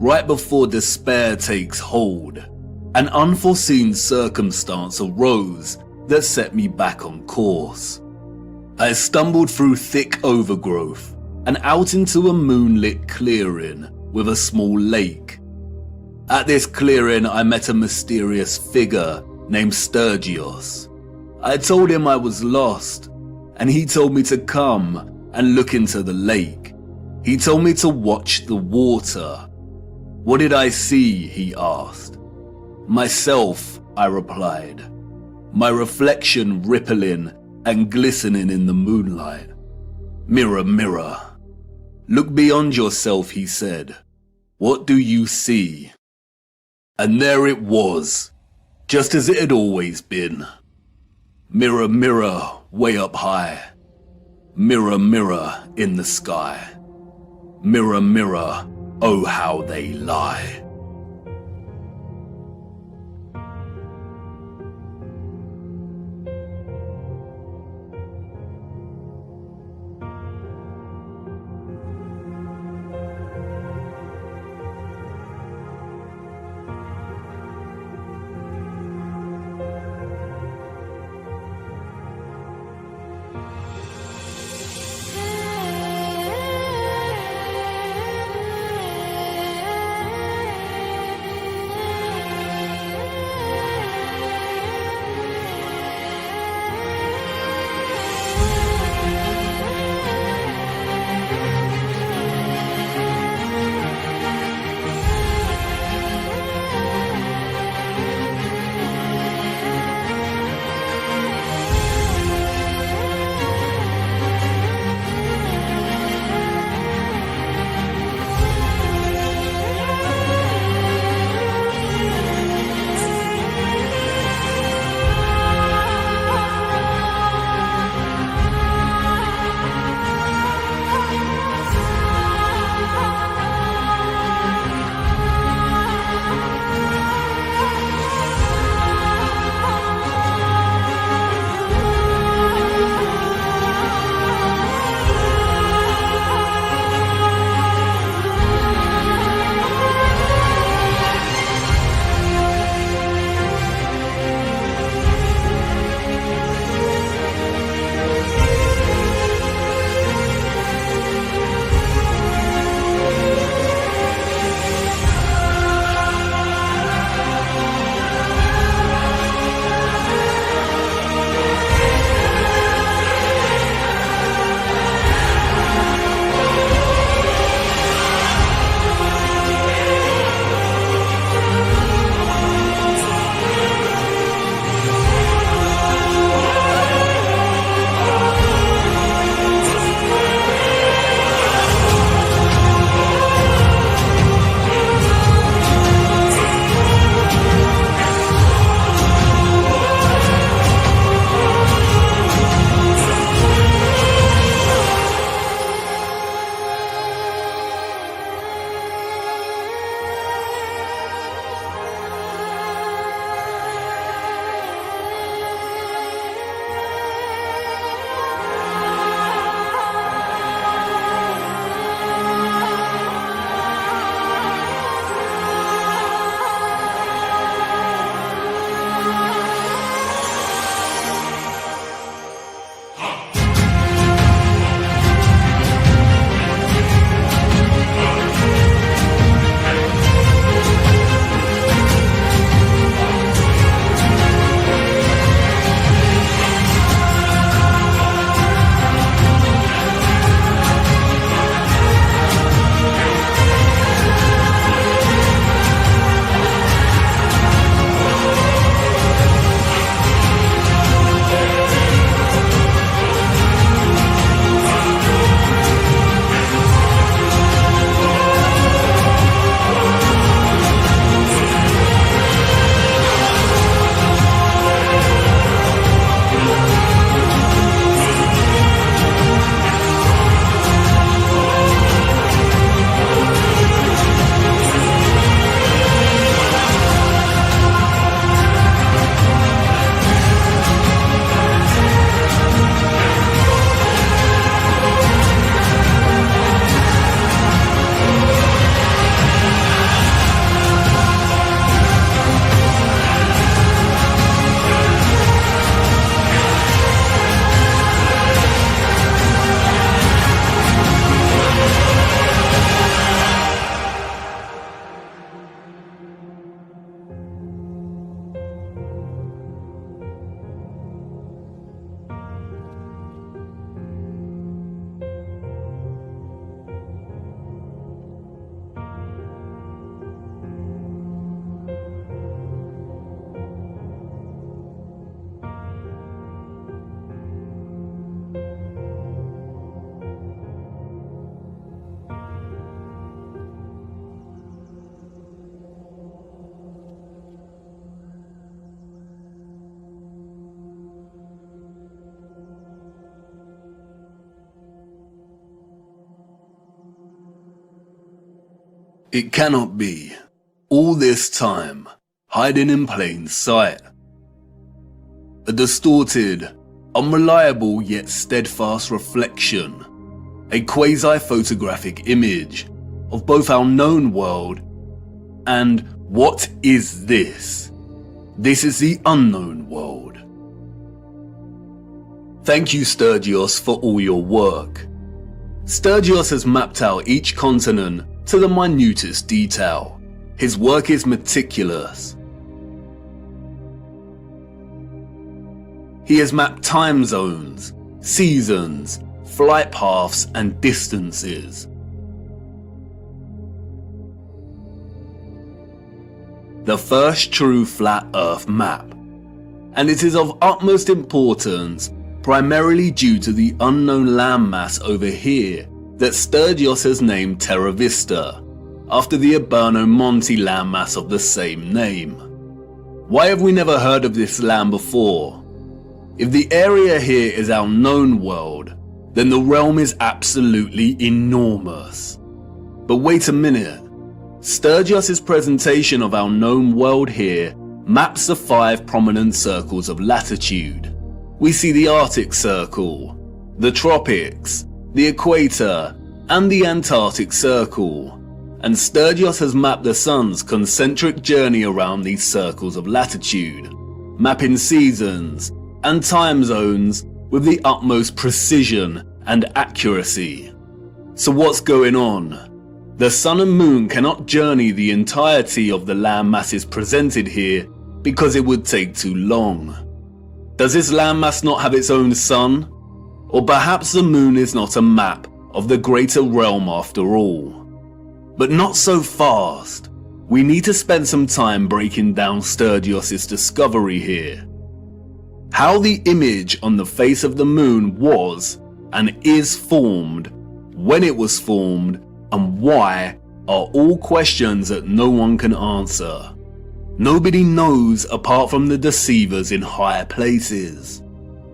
Right before despair takes hold, an unforeseen circumstance arose that set me back on course. I stumbled through thick overgrowth and out into a moonlit clearing with a small lake. At this clearing, I met a mysterious figure named Sturgios. I told him I was lost, and he told me to come and look into the lake. He told me to watch the water. What did I see? He asked. Myself, I replied. My reflection rippling and glistening in the moonlight. Mirror, mirror, look beyond yourself, he said. What do you see? And there it was, just as it had always been. Mirror, mirror, way up high. Mirror, mirror in the sky. Mirror, mirror, oh how they lie. It cannot be. All this time, hiding in plain sight. A distorted, unreliable yet steadfast reflection. A quasi-photographic image of both our known world and what is this? This is the unknown world. Thank you, Sturgios, for all your work. Sturgios has mapped out each continent to the minutest detail. His work is meticulous. He has mapped time zones, seasons, flight paths, and distances. The first true flat Earth map, and it is of utmost importance primarily due to the unknown landmass over here that Sturgios has named Terra Vista, after the Aberno Monte landmass of the same name. Why have we never heard of this land before? If the area here is our known world, then the realm is absolutely enormous. But wait a minute. Sturgios' presentation of our known world here maps the 5 prominent circles of latitude. We see the Arctic Circle, the Tropics, the Equator, and the Antarctic Circle. And Sturgios has mapped the Sun's concentric journey around these circles of latitude, mapping seasons and time zones with the utmost precision and accuracy. So what's going on? The Sun and Moon cannot journey the entirety of the land masses presented here because it would take too long. Does this landmass not have its own sun? Or perhaps the Moon is not a map of the greater realm after all. But not so fast. We need to spend some time breaking down Sturgios' discovery here. How the image on the face of the Moon was and is formed, when it was formed, and why are all questions that no one can answer. Nobody knows apart from the deceivers in higher places.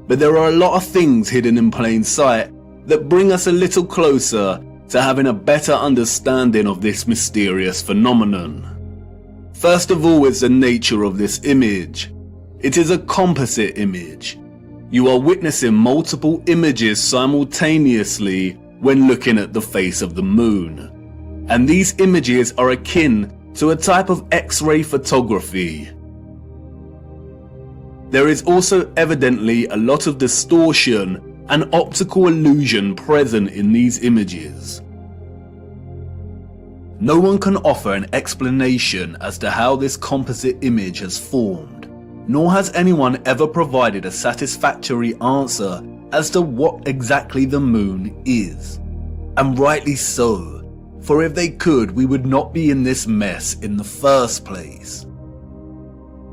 But there are a lot of things hidden in plain sight that bring us a little closer to having a better understanding of this mysterious phenomenon. First of all is the nature of this image. It is a composite image. You are witnessing multiple images simultaneously when looking at the face of the Moon. And these images are akin to a type of X-ray photography. There is also evidently a lot of distortion and optical illusion present in these images. No one can offer an explanation as to how this composite image has formed, nor has anyone ever provided a satisfactory answer as to what exactly the Moon is. And rightly so, for if they could, we would not be in this mess in the first place.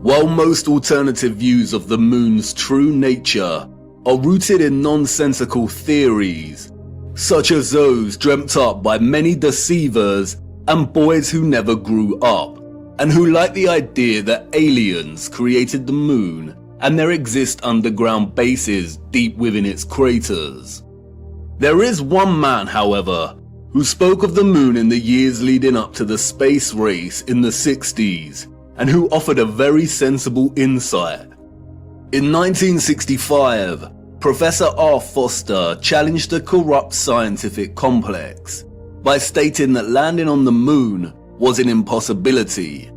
While most alternative views of the Moon's true nature are rooted in nonsensical theories, such as those dreamt up by many deceivers and boys who never grew up, and who like the idea that aliens created the Moon and there exist underground bases deep within its craters. There is one man, however, who spoke of the Moon in the years leading up to the space race in the 60s, and who offered a very sensible insight. In 1965, Professor R. Foster challenged the corrupt scientific complex by stating that landing on the Moon was an impossibility.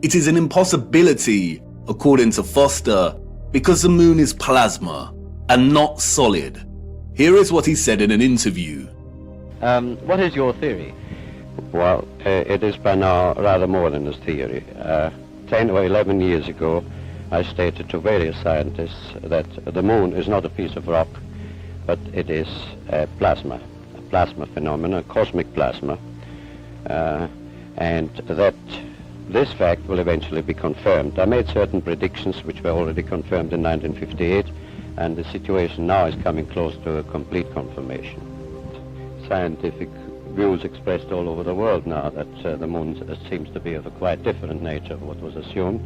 It is an impossibility, according to Foster, because the Moon is plasma and not solid. Here is what he said in an interview. What is your theory? Well, it is by now rather more than a theory. 10 or 11 years ago, I stated to various scientists that the Moon is not a piece of rock, but it is a plasma phenomenon, a cosmic plasma, and that this fact will eventually be confirmed. I made certain predictions which were already confirmed in 1958, and the situation now is coming close to a complete confirmation. Scientific views expressed all over the world now that the Moon seems to be of a quite different nature of what was assumed.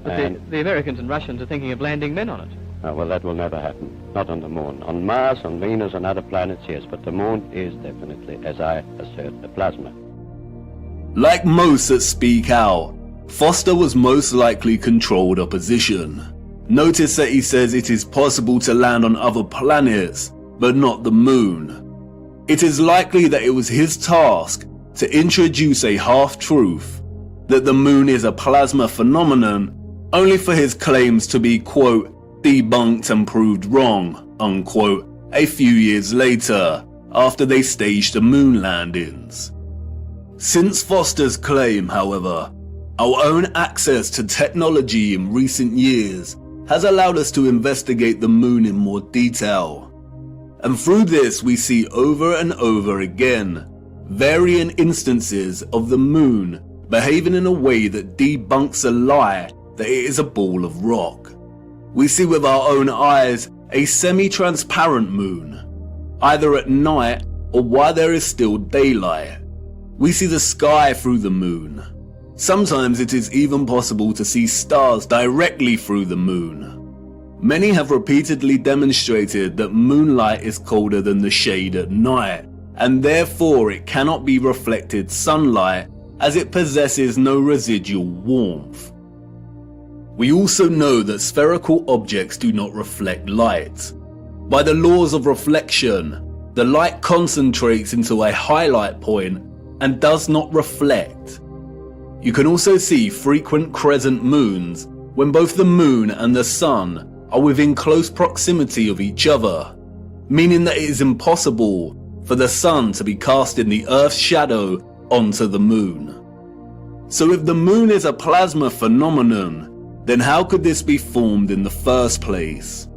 But the Americans and Russians are thinking of landing men on it. Well, that will never happen. Not on the Moon. On Mars, on Venus, on other planets, yes, but the Moon is definitely, as I assert, a plasma. Like most that speak out, Foster was most likely controlled opposition. Notice that he says it is possible to land on other planets, but not the moon. It is likely that it was his task to introduce a half-truth, that the moon is a plasma phenomenon, only for his claims to be, quote, debunked and proved wrong, unquote, a few years later, after they staged the moon landings. Since Foster's claim, however, our own access to technology in recent years has allowed us to investigate the moon in more detail. And through this we see over and over again varying instances of the moon behaving in a way that debunks a lie that it is a ball of rock. We see with our own eyes a semi-transparent moon, either at night or while there is still daylight. We see the sky through the moon. Sometimes it is even possible to see stars directly through the moon. Many have repeatedly demonstrated that moonlight is colder than the shade at night, and therefore it cannot be reflected sunlight as it possesses no residual warmth. We also know that spherical objects do not reflect light. By the laws of reflection, the light concentrates into a highlight point and does not reflect. You can also see frequent crescent moons when both the moon and the sun are within close proximity of each other, meaning that it is impossible for the sun to be casting the Earth's shadow onto the moon. So if the moon is a plasma phenomenon, then how could this be formed in the first place?